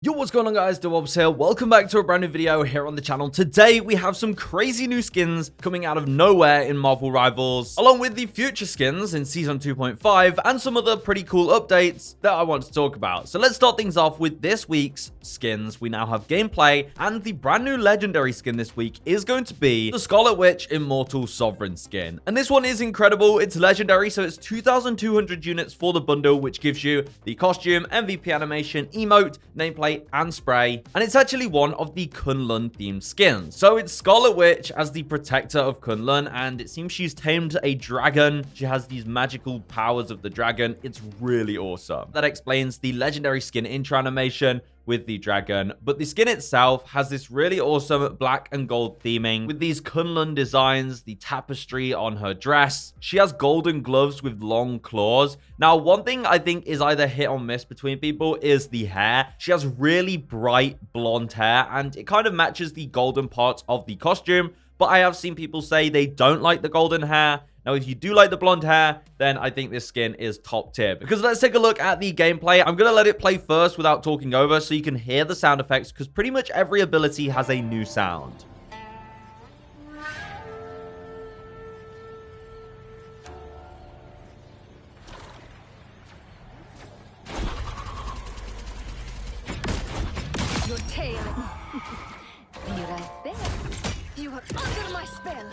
Yo, what's going on guys, DeWobs here. Welcome back to a brand new video here on the channel. Today we have some crazy new skins coming out of nowhere in Marvel Rivals, along with the future skins in Season 2.5 and some other pretty cool updates that I want to talk about. So let's start things off with this week's skins. We now have gameplay, and the brand new legendary skin this week is going to be the Scarlet Witch Immortal Sovereign skin. And this one is incredible. It's legendary, so it's 2,200 units for the bundle, which gives you the costume, MVP animation, emote, nameplate, and spray, and it's actually one of the Kunlun themed skins. So it's Scarlet Witch as the protector of Kunlun, and it seems she's tamed a dragon. She has these magical powers of the dragon. It's really awesome. That explains the legendary skin intro animation with the dragon, but the skin itself has this really awesome black and gold theming with these Kunlun designs, the tapestry on her dress. She has golden gloves with long claws. Now, one thing I think is either hit or miss between people is the hair. She has really bright blonde hair, and it kind of matches the golden parts of the costume, but I have seen people say they don't like the golden hair. Now, if you do like the blonde hair, then I think this skin is top tier. Because let's take a look at the gameplay. I'm going to let it play first without talking over so you can hear the sound effects, because pretty much every ability has a new sound. Your tail. Be right there. You are under my spell.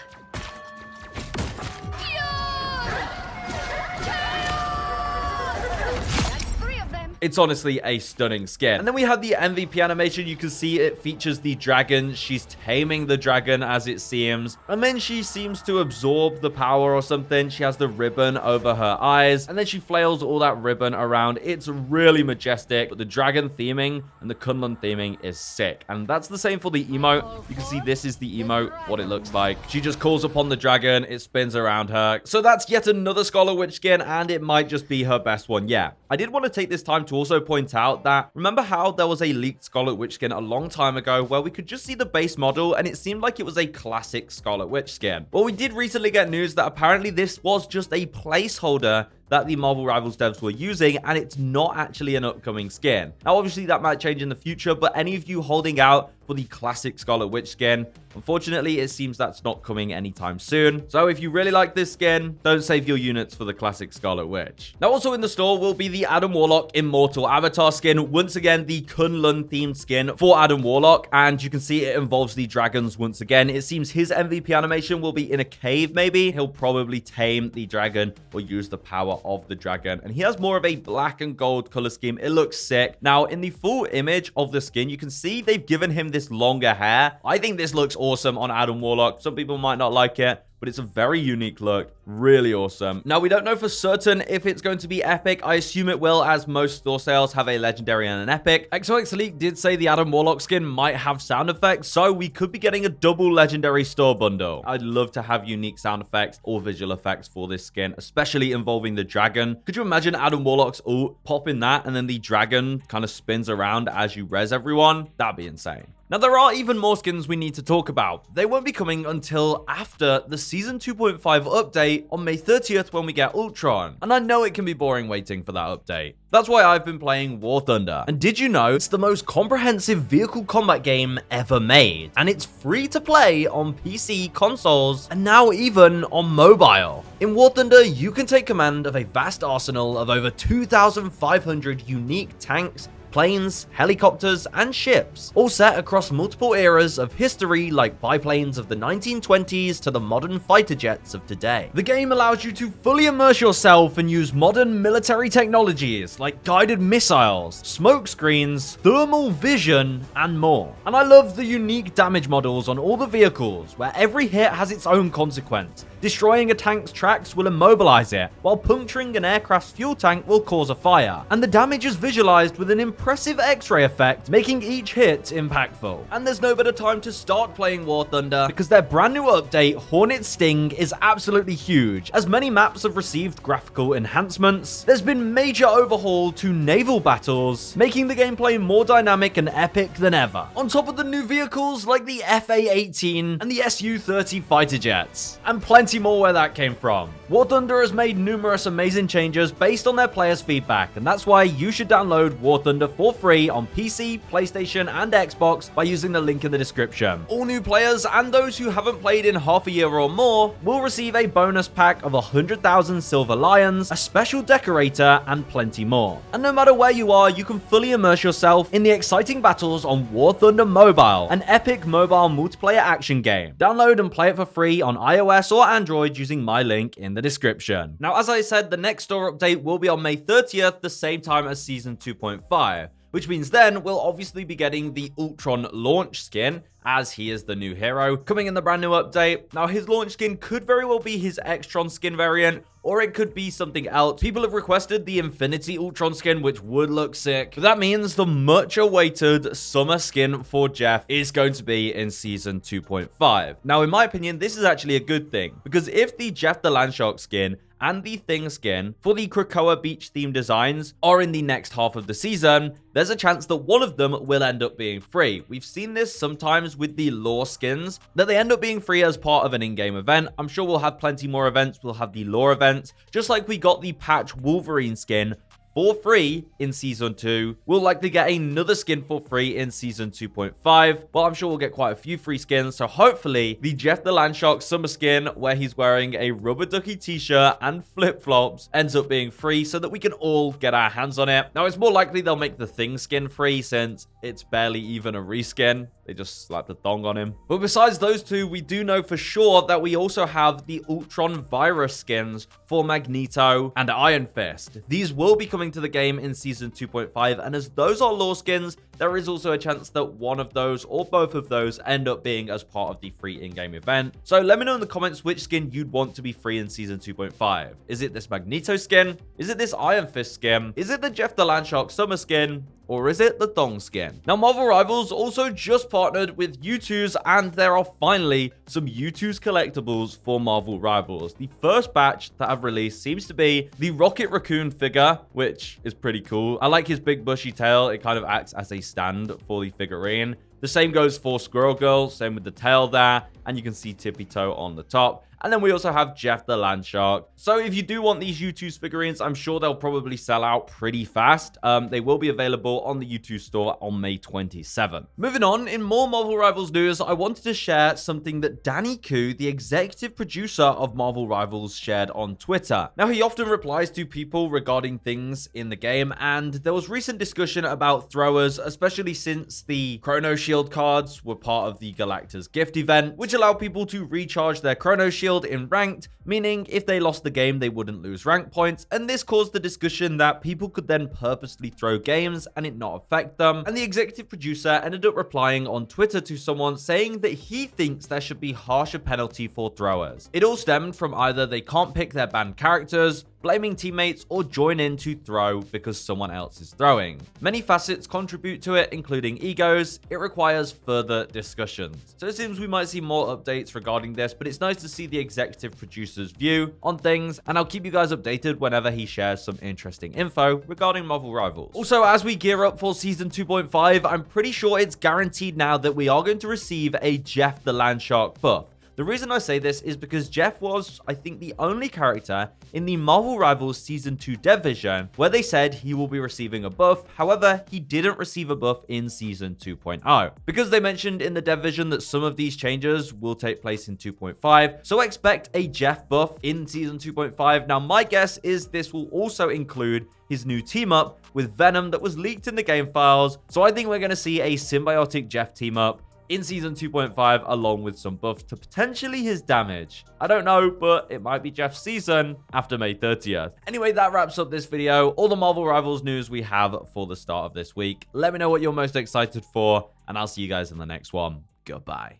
It's honestly a stunning skin. And then we have the MVP animation. You can see it features the dragon. She's taming the dragon, as it seems. And then she seems to absorb the power or something. She has the ribbon over her eyes, and then she flails all that ribbon around. It's really majestic. But the dragon theming and the Kunlun theming is sick. And that's the same for the emote. You can see this is the emote, what it looks like. She just calls upon the dragon. It spins around her. So that's yet another Scarlet Witch skin, and it might just be her best one. Yeah, I did want to take this time to also point out that, remember how there was a leaked Scarlet Witch skin a long time ago where we could just see the base model and it seemed like it was a classic Scarlet Witch skin? Well, we did recently get news that apparently this was just a placeholder that the Marvel Rivals devs were using, and it's not actually an upcoming skin. Now, obviously, that might change in the future, but any of you holding out for the classic Scarlet Witch skin, unfortunately, it seems that's not coming anytime soon. So if you really like this skin, don't save your units for the classic Scarlet Witch. Now, also in the store will be the Warlock Immortal avatar skin. Once again, the Kunlun themed skin for Warlock, and you can see it involves the dragons once again. It seems his MVP animation will be in a cave, maybe. He'll probably tame the dragon or use the power of the dragon, and he has more of a black and gold color scheme. It looks sick. Now, in the full image of the skin, you can see they've given him this longer hair. I think this looks awesome on Warlock. Some people might not like it, but it's a very unique look. Really awesome. Now, we don't know for certain if it's going to be epic. I assume it will, as most store sales have a legendary and an epic. XOX Leak did say the Warlock skin might have sound effects, so we could be getting a double legendary store bundle. I'd love to have unique sound effects or visual effects for this skin, especially involving the dragon. Could you imagine Warlock's ult, popping that, and then the dragon kind of spins around as you res everyone? That'd be insane. Now, there are even more skins we need to talk about. They won't be coming until after the Season 2.5 update on May 30th when we get Ultron. And I know it can be boring waiting for that update. That's why I've been playing War Thunder. And did you know it's the most comprehensive vehicle combat game ever made? And it's free to play on PC, consoles, and now even on mobile. In War Thunder, you can take command of a vast arsenal of over 2,500 unique tanks, planes, helicopters, and ships, all set across multiple eras of history, like biplanes of the 1920s to the modern fighter jets of today. The game allows you to fully immerse yourself and use modern military technologies like guided missiles, smoke screens, thermal vision, and more. And I love the unique damage models on all the vehicles, where every hit has its own consequence. Destroying a tank's tracks will immobilize it, while puncturing an aircraft's fuel tank will cause a fire. And the damage is visualized with an impressive X-ray effect, making each hit impactful. And there's no better time to start playing War Thunder, because their brand new update, Hornet Sting, is absolutely huge, as many maps have received graphical enhancements. There's been major overhaul to naval battles, making the gameplay more dynamic and epic than ever. On top of the new vehicles like the FA-18 and the Su-30 fighter jets, and plenty more where that came from. War Thunder has made numerous amazing changes based on their players' feedback, and that's why you should download War Thunder pre-order for free on PC, PlayStation, and Xbox by using the link in the description. All new players and those who haven't played in half a year or more will receive a bonus pack of 100,000 silver lions, a special decorator, and plenty more. And no matter where you are, you can fully immerse yourself in the exciting battles on War Thunder Mobile, an epic mobile multiplayer action game. Download and play it for free on iOS or Android using my link in the description. Now, as I said, the next store update will be on May 30th, the same time as Season 2.5, which means then we'll obviously be getting the Ultron launch skin, as he is the new hero, coming in the brand new update. Now, his launch skin could very well be his Extron skin variant, or it could be something else. People have requested the Infinity Ultron skin, which would look sick. But that means the much-awaited summer skin for Jeff is going to be in Season 2.5. Now, in my opinion, this is actually a good thing, because if the Jeff the Landshark skin and the Thing skin for the Krakoa Beach theme designs are in the next half of the season, there's a chance that one of them will end up being free. We've seen this sometimes with the lore skins, that they end up being free as part of an in-game event. I'm sure we'll have plenty more events. We'll have the lore events, just like we got the patch Wolverine skin for free in Season 2. We'll likely get another skin for free in Season 2.5. Well, I'm sure we'll get quite a few free skins, so hopefully the Jeff the Landshark summer skin, where he's wearing a rubber ducky t-shirt and flip-flops, ends up being free so that we can all get our hands on it. Now, it's more likely they'll make the Thing skin free since it's barely even a reskin. They just slapped a thong on him. But besides those two, we do know for sure that we also have the Ultron virus skins for Magneto and Iron Fist. These will be coming to the game in Season 2.5, and as those are lore skins, there is also a chance that one of those or both of those end up being as part of the free in-game event. So let me know in the comments which skin you'd want to be free in Season 2.5. Is it this Magneto skin? Is it this Iron Fist skin? Is it the Jeff the Landshark summer skin? Or is it the Thong skin? Now, Marvel Rivals also just partnered with Youtooz, and there are finally some Youtooz collectibles for Marvel Rivals. The first batch that I've released seems to be the Rocket Raccoon figure, which is pretty cool. I like his big bushy tail. It kind of acts as a stand for the figurine. The same goes for Squirrel Girl, same with the tail there, and you can see Tippy Toe on the top. And then we also have Jeff the Landshark. So if you do want these Youtooz figurines, I'm sure they'll probably sell out pretty fast. They will be available on the Youtooz store on May 27th. Moving on, in more Marvel Rivals news, I wanted to share something that Danny Koo, the executive producer of Marvel Rivals, shared on Twitter. Now, he often replies to people regarding things in the game, and there was recent discussion about throwers, especially since the Chrono Shield cards were part of the Galactus gift event, which allow people to recharge their Chrono Shield in ranked, meaning if they lost the game, they wouldn't lose rank points, and this caused the discussion that people could then purposely throw games and it not affect them. And the executive producer ended up replying on Twitter to someone saying that he thinks there should be harsher penalty for throwers. It all stemmed from either they can't pick their banned characters, blaming teammates, or join in to throw because someone else is throwing. Many facets contribute to it, including egos. It requires further discussions. So it seems we might see more updates regarding this, but it's nice to see the executive producer's view on things, and I'll keep you guys updated whenever he shares some interesting info regarding Marvel Rivals. Also, as we gear up for Season 2.5, I'm pretty sure it's guaranteed now that we are going to receive a Jeff the Landshark buff. The reason I say this is because Jeff was, I think, the only character in the Marvel Rivals Season 2 dev vision where they said he will be receiving a buff. However, he didn't receive a buff in Season 2.0 because they mentioned in the dev vision that some of these changes will take place in 2.5. So expect a Jeff buff in Season 2.5. Now, my guess is this will also include his new team up with Venom that was leaked in the game files. So I think we're going to see a symbiotic Jeff team up in Season 2.5, along with some buffs to potentially his damage. I don't know, but it might be Jeff's season after May 30th. Anyway, that wraps up this video. All the Marvel Rivals news we have for the start of this week. Let me know what you're most excited for, and I'll see you guys in the next one. Goodbye.